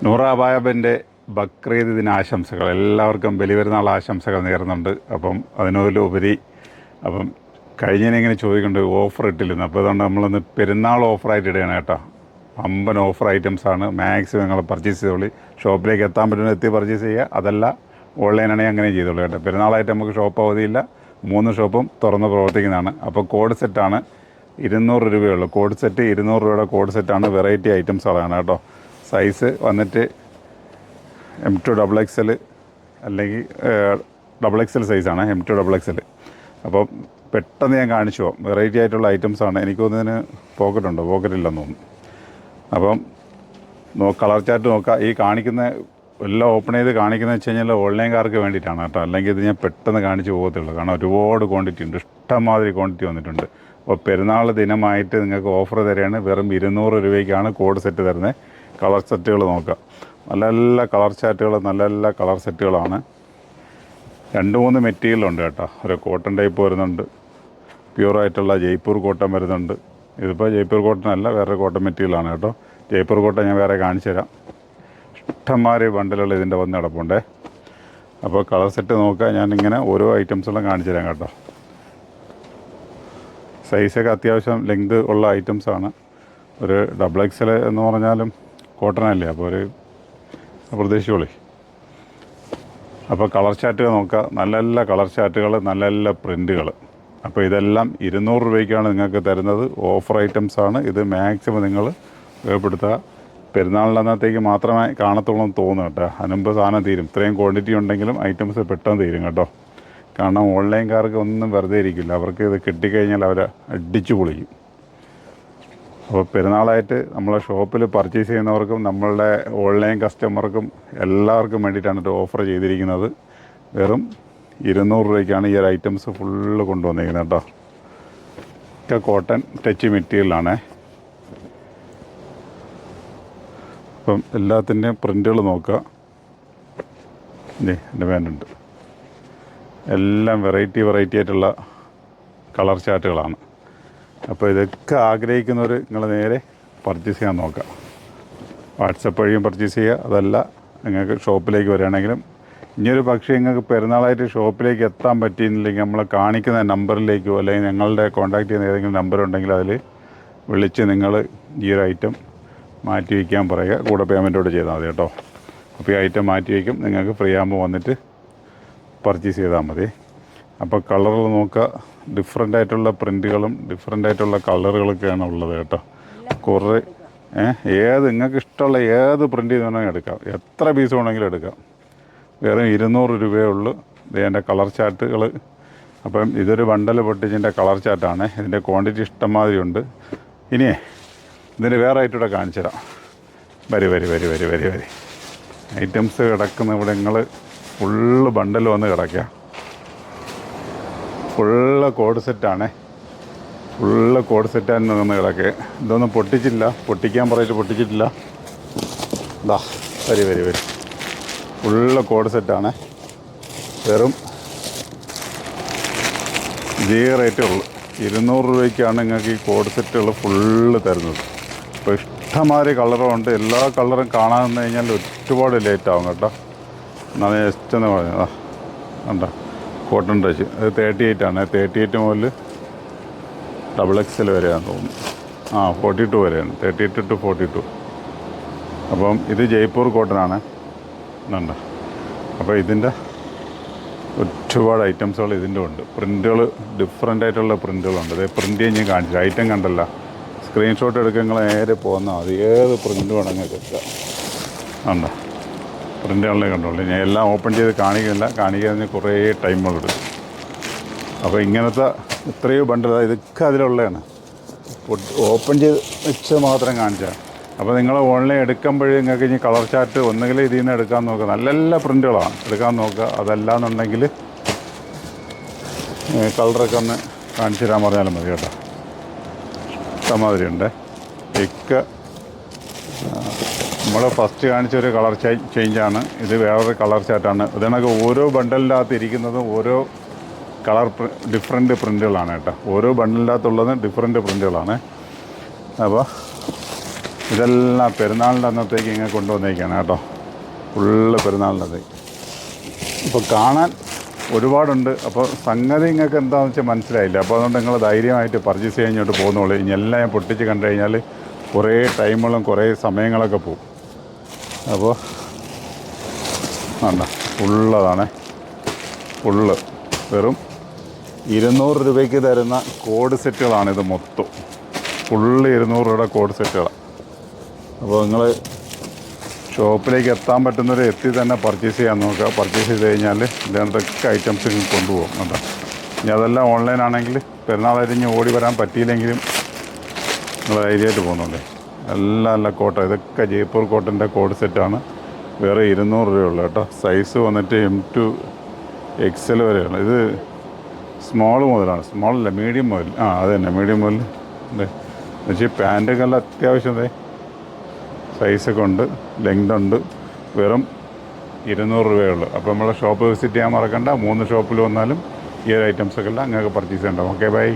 നൂറ അബായബൻ്റെ ബക്രീദ് ദിനാശംസകൾ എല്ലാവർക്കും ബലിപെരുന്നാൾ ആശംസകൾ നേരുന്നുണ്ട്. അപ്പം അതിനുപരി കഴിഞ്ഞതിനിങ്ങനെ ചോദിക്കുന്നുണ്ട് ഓഫർ ഇട്ടില്ലെന്ന്. അപ്പോൾ അതുകൊണ്ട് നമ്മളൊന്ന് പെരുന്നാൾ ഓഫറായിട്ട് ഇടുകയാണ് കേട്ടോ. അമ്പൻ ഓഫർ ഐറ്റംസാണ്. മാക്സിമം നിങ്ങൾ പർച്ചേസ് ചെയ്തോളി. ഷോപ്പിലേക്ക് എത്താൻ പറ്റുന്ന എത്തി പർച്ചേസ് ചെയ്യുക. അതല്ല ഓൺലൈനാണെങ്കിൽ അങ്ങനെ ചെയ്തോളൂ കേട്ടോ. പെരുന്നാളായിട്ട് നമുക്ക് ഷോപ്പ് അവധിയില്ല. 3 ഷോപ്പും തുറന്ന് പ്രവർത്തിക്കുന്നതാണ്. അപ്പോൾ കോഡ് സെറ്റാണ് 200 രൂപയുള്ളൂ. കോഡ് സെറ്റ് 200 രൂപയുടെ കോഡ് സെറ്റാണ്. വെറൈറ്റി ഐറ്റംസുകളാണ് കേട്ടോ. സൈസ് വന്നിട്ട് M2 XXL അല്ലെങ്കിൽ XXL സൈസാണ്. M2 XXL. അപ്പോൾ പെട്ടെന്ന് ഞാൻ കാണിച്ചു പോകാം. വെറൈറ്റി ആയിട്ടുള്ള ഐറ്റംസാണ്. എനിക്ക് തോന്നുന്നതിന് പോക്കറ്റുണ്ടോ? പോക്കറ്റില്ലെന്ന് തോന്നുന്നു. അപ്പം കളർ ചാർട്ട് നോക്കാം. ഈ കാണിക്കുന്ന എല്ലാം ഓപ്പൺ ചെയ്ത് കാണിക്കുന്നത് വെച്ച് കഴിഞ്ഞാൽ ഓൺലൈൻകാർക്ക് വേണ്ടിയിട്ടാണ് കേട്ടോ. അല്ലെങ്കിൽ ഇത് ഞാൻ പെട്ടെന്ന് കാണിച്ച് പോകത്തുള്ളൂ. കാരണം ഒരുപാട് ക്വാണ്ടിറ്റി ഉണ്ട്. ഇഷ്ടംമാതിരി ക്വാണ്ടിറ്റി വന്നിട്ടുണ്ട്. അപ്പോൾ പെരുന്നാൾ ദിനമായിട്ട് നിങ്ങൾക്ക് ഓഫർ തരികയാണ്. വെറും 200 രൂപയ്ക്കാണ് കോഡ് സെറ്റ് തരുന്നത്. കളർ സെറ്റുകൾ നോക്കാം. നല്ല നല്ല കളർ ചാർട്ടുകൾ, നല്ല നല്ല കളർ സെറ്റുകളാണ്. 2-3 മെറ്റീരിയലുണ്ട് കേട്ടോ. ഒരു കോട്ടൺ ടൈപ്പ് വരുന്നുണ്ട്, പ്യൂറായിട്ടുള്ള ജയ്പൂർ കോട്ടൺ വരുന്നുണ്ട്. ഇതിപ്പോൾ ജയ്പൂർ കോട്ടൺ അല്ല, വേറെ കോട്ടൺ മെറ്റീരിയലാണ് കേട്ടോ. ജയ്പൂർ കോട്ടൺ ഞാൻ വേറെ കാണിച്ചു തരാം. ഇഷ്ടംമാതിരി ബണ്ടിലുള്ള ഇതിൻ്റെ വന്ന് കിടപ്പുണ്ടേ. അപ്പോൾ കളർ സെറ്റ് നോക്കുക. ഞാനിങ്ങനെ ഓരോ ഐറ്റംസെല്ലാം കാണിച്ചു തരാം കേട്ടോ. സൈസൊക്കെ അത്യാവശ്യം ലെങ്ത് ഉള്ള ഐറ്റംസാണ്. ഒരു XXL എന്ന് പറഞ്ഞാലും കോട്ടണല്ലേ, അപ്പോൾ ഒരു പ്രതീക്ഷിച്ചോളി. അപ്പോൾ കളർ ചാർട്ടുകൾ നോക്കുക. നല്ല നല്ല കളർ ചാർട്ടുകൾ, നല്ല നല്ല പ്രിൻറ്റുകൾ. അപ്പോൾ ഇതെല്ലാം 200 രൂപയ്ക്കാണ് നിങ്ങൾക്ക് തരുന്നത്. ഓഫർ ഐറ്റംസാണ്. ഇത് മാക്സിമം നിങ്ങൾ ഉപയോഗപ്പെടുത്തുക. പെരുന്നാളിനകത്തേക്ക് മാത്രമേ കാണത്തുള്ളൂ എന്ന് തോന്നുന്നു കേട്ടോ. അതിനുമ്പ് സാധനം തീരും. ഇത്രയും ക്വാണ്ടിറ്റി ഉണ്ടെങ്കിലും ഐറ്റംസ് പെട്ടെന്ന് തീരും കേട്ടോ. കാരണം ഓൺലൈൻകാർക്ക് ഒന്നും വെറുതെ ഇരിക്കില്ല. അവർക്ക് ഇത് കിട്ടിക്കഴിഞ്ഞാൽ അവർ അടിച്ചു പൊളിക്കും. അപ്പോൾ പെരുന്നാളായിട്ട് നമ്മളെ ഷോപ്പിൽ പർച്ചേസ് ചെയ്യുന്നവർക്കും നമ്മളുടെ ഓൺലൈൻ കസ്റ്റമർക്കും എല്ലാവർക്കും വേണ്ടിയിട്ടാണ് ഇത് ഓഫർ ചെയ്തിരിക്കുന്നത്. വെറും 200 രൂപയ്ക്കാണ് ഈ ഒരു ഐറ്റംസ് ഫുള്ള് കൊണ്ടുവന്നിരിക്കുന്നത് കേട്ടോ. ഒക്കെ കോട്ടൺ ടച്ച് മെറ്റീരിയലാണ്. അപ്പം എല്ലാത്തിൻ്റെയും പ്രിൻ്റുകൾ നോക്കുക. എൻ്റെ വേണ്ടുണ്ട്. എല്ലാം വെറൈറ്റി ആയിട്ടുള്ള കളർ ചാർട്ടുകളാണ്. അപ്പോൾ ഇതൊക്കെ ആഗ്രഹിക്കുന്നവർ നിങ്ങൾ നേരെ പർച്ചേസ് ചെയ്യാൻ നോക്കുക. വാട്സപ്പ് വഴിയും പർച്ചേസ് ചെയ്യുക. അതല്ല നിങ്ങൾക്ക് ഷോപ്പിലേക്ക് വരികയാണെങ്കിലും. ഇനിയൊരു പക്ഷേ നിങ്ങൾക്ക് പെരുന്നാളായിട്ട് ഷോപ്പിലേക്ക് എത്താൻ പറ്റിയില്ലെങ്കിൽ നമ്മളെ കാണിക്കുന്ന നമ്പറിലേക്കോ അല്ലെങ്കിൽ ഞങ്ങളുടെ കോൺടാക്ട് ചെയ്യുന്ന ഏതെങ്കിലും നമ്പറുണ്ടെങ്കിൽ അതിൽ വിളിച്ച് നിങ്ങൾ ഈ ഒരു ഐറ്റം മാറ്റി വയ്ക്കാൻ പറയുക. കൂടെ പേയ്മെൻറ്റോട് ചെയ്താൽ മതി കേട്ടോ. അപ്പോൾ ഈ ഐറ്റം മാറ്റി വയ്ക്കും. നിങ്ങൾക്ക് ഫ്രീ ആകുമ്പോൾ വന്നിട്ട് പർച്ചേസ് ചെയ്താൽ മതി. അപ്പോൾ കളറുകൾ നോക്കുക. ഡിഫറെൻ്റ് ആയിട്ടുള്ള പ്രിൻറ്റുകളും ഡിഫറെൻ്റ് ആയിട്ടുള്ള കളറുകളൊക്കെയാണ് ഉള്ളത് കേട്ടോ. കുറേ നിങ്ങൾക്ക് ഇഷ്ടമുള്ള ഏത് പ്രിൻ്റ് ചെയ്ത് വേണമെങ്കിൽ എടുക്കാം. എത്ര പീസ് വേണമെങ്കിലും എടുക്കാം. വെറും 200 രൂപയേ ഉള്ളൂ. ഇതിൻ്റെ കളർ ചാർട്ടുകൾ. അപ്പം ഇതൊരു ബണ്ടൽ പൊട്ടിച്ചതിൻ്റെ കളർ ചാർട്ടാണ്. ഇതിൻ്റെ ക്വാണ്ടിറ്റി ഇഷ്ടംമാതിരി ഉണ്ട്. ഇനിയേ ഇതിന് വേറെ ആയിട്ടൂടെ കാണിച്ചു തരാം. വരി ഐറ്റംസ് കിടക്കുന്ന ഇവിടെ നിങ്ങൾ ഫുള്ള് ബണ്ടൽ വന്ന് കിടക്കുക. ഫുള്ള് കോഡ് സെറ്റാണ്. ഫുള്ള് കോഡ് സെറ്റാണ് നിന്ന് കിടക്കുക. ഇതൊന്നും പൊട്ടിക്കാൻ പറഞ്ഞിട്ട് പൊട്ടിച്ചിട്ടില്ല. ഇതാ വരി ഫുള്ള് കോഡ് സെറ്റാണ്. വെറും ഇതേ റേറ്റേ ഉള്ളൂ. 200 രൂപയ്ക്കാണ് നിങ്ങൾക്ക് ഈ കോഡ് സെറ്റുകൾ ഫുള്ള് തരുന്നത്. അപ്പോൾ ഇഷ്ടംമാതിരി കളറുണ്ട്. എല്ലാ കളറും കാണാൻ നിന്ന് കഴിഞ്ഞാൽ ഒരുപാട് ലേറ്റ് ആവും കേട്ടോ. എന്നാൽ ജസ്റ്റ് എന്ന് പറഞ്ഞതാ കണ്ടോ. Cotton touch. അത് 38 ആണ്. 38 മുതൽ XXL വരെയാണെന്ന് തോന്നുന്നു. 42 വരെയാണ്. 38 to 42. അപ്പം ഇത് ജയ്പൂർ കോട്ടനാണ്. കണ്ടോ. അപ്പോൾ ഇതിൻ്റെ ഒരുപാട് ഐറ്റംസുകൾ ഇതിൻ്റെ ഉണ്ട്. പ്രിൻറ്റുകൾ ഡിഫറെൻ്റ് ആയിട്ടുള്ള പ്രിൻറ്റുകളുണ്ട്. അതേ പ്രിൻ്റ് ഞാൻ കാണിച്ചു. ഐറ്റം കണ്ടല്ല. സ്ക്രീൻഷോട്ട് എടുക്കുക. നിങ്ങൾ നേരെ പോകുന്നാൽ മതി. ഏത് പ്രിൻ്റ് വേണമെങ്കിൽ എടുക്കുക. കണ്ടോ. പ്രിൻ്റുകളിലേ കണ്ടോളൂ. ഞാൻ എല്ലാം ഓപ്പൺ ചെയ്ത് കാണിക്കാൻ കുറേ ടൈമുകളെടുക്കും. അപ്പോൾ ഇങ്ങനത്തെ എത്രയോ ബണ്ടിൽ ഇതൊക്കെ അതിലുള്ളതാണ്. ഓപ്പൺ ചെയ്ത് വെച്ച് മാത്രം കാണിച്ചാൽ. അപ്പോൾ നിങ്ങൾ ഓൺലൈൻ എടുക്കുമ്പോഴേ നിങ്ങൾക്ക് ഇനി കളർ ചാർട്ട് ഒന്നുകിൽ ഇതിൽ നിന്ന് എടുക്കാൻ നോക്കുക. നല്ല നല്ല പ്രിൻ്റുകളാണ് എടുക്കാൻ നോക്കുക. അതല്ലാന്നുണ്ടെങ്കിൽ കളറൊക്കെ ഒന്ന് കാണിച്ചു തരാൻ പറഞ്ഞാലും മതി കേട്ടോ. ഇഷ്ടമാതിരി ഉണ്ട്. നമ്മൾ ഫസ്റ്റ് കാണിച്ചൊരു കളർ ചേഞ്ചാണ്. ഇത് വേറൊരു കളർ ചാർട്ടാണ്. ഇതിനൊക്കെ ഓരോ ബണ്ടലിൻ്റെ അകത്ത് ഇരിക്കുന്നതും ഓരോ കളർ ഡിഫറെൻറ്റ് പ്രിൻ്റുകളാണ് കേട്ടോ. ഓരോ ബണ്ടലിൻ്റെ അകത്തുള്ളതും ഡിഫറെൻറ്റ് പ്രിൻ്റുകളാണ്. അപ്പോൾ ഇതെല്ലാം പെരുന്നാളിൻ്റെ അന്നത്തേക്ക് ഇങ്ങനെ കൊണ്ടുവന്നേക്കാണ് കേട്ടോ. ഫുള്ള് പെരുന്നാളിൻ്റെ അന്നത്തേക്ക്. അപ്പോൾ കാണാൻ ഒരുപാടുണ്ട്. അപ്പോൾ സംഗതി നിങ്ങൾക്ക് എന്താണെന്ന് വെച്ചാൽ മനസ്സിലായില്ല. അപ്പോൾ അതുകൊണ്ട് നിങ്ങൾ ധൈര്യമായിട്ട് പർച്ചേസ് കഴിഞ്ഞോട്ട് പോകുന്നുള്ളൂ. ഇനി എല്ലാം ഞാൻ പൊട്ടിച്ച് കണ്ടു കഴിഞ്ഞാൽ കുറേ ടൈമുകളും കുറേ സമയങ്ങളൊക്കെ പോകും. അപ്പോൾ വേണ്ട, ഫുള്ളതാണ്. ഫുള്ള് വെറും 200 രൂപയ്ക്ക് തരുന്ന കോഡ് സെറ്റുകളാണിത് മൊത്തം. ഫുള്ള് 200 രൂപയുടെ കോഡ് സെറ്റുകളാണ്. അപ്പോൾ നിങ്ങൾ ഷോപ്പിലേക്ക് എത്താൻ പറ്റുന്നവർ എത്തി തന്നെ പർച്ചേസ് ചെയ്യാൻ നോക്കുക. പർച്ചേസ് ചെയ്ത് കഴിഞ്ഞാൽ ഇതിനകത്തൊക്കെ ഐറ്റംസ് കൊണ്ടുപോകും കേട്ടോ. ഇനി അതെല്ലാം ഓൺലൈനാണെങ്കിൽ പെരുന്നാളരിഞ്ഞ് ഓടി വരാൻ പറ്റിയില്ലെങ്കിലും നിങ്ങൾ ധൈര്യമായിട്ട് പോകുന്നുണ്ട്. നല്ല കോട്ട, ഇതൊക്കെ ജയ്പൂർ കോട്ടൻ്റെ കോഡ് സെറ്റാണ്. വേറെ 200 രൂപയുള്ളൂ കേട്ടോ. സൈസ് വന്നിട്ട് M2 XL വരെയാണ്. ഇത് സ്മോൾ മുതലാണ്, സ്മോളല്ല മീഡിയം മുതൽ. അത് തന്നെ മീഡിയം മുതൽ. പക്ഷേ പാൻറ്റൊക്കെ നല്ല അത്യാവശ്യം സൈസൊക്കെ ഉണ്ട്, ലെങ്ത് ഉണ്ട്. വെറും 200 രൂപയുള്ളൂ. അപ്പോൾ നമ്മളെ ഷോപ്പ് വിസിറ്റ് ചെയ്യാൻ മറക്കണ്ട. 3 ഷോപ്പിൽ വന്നാലും ഈ ഒരു ഐറ്റംസൊക്കെ എല്ലാം നിങ്ങൾക്ക് പർച്ചേസ് ചെയ്യണ്ടാവും. Okay, by.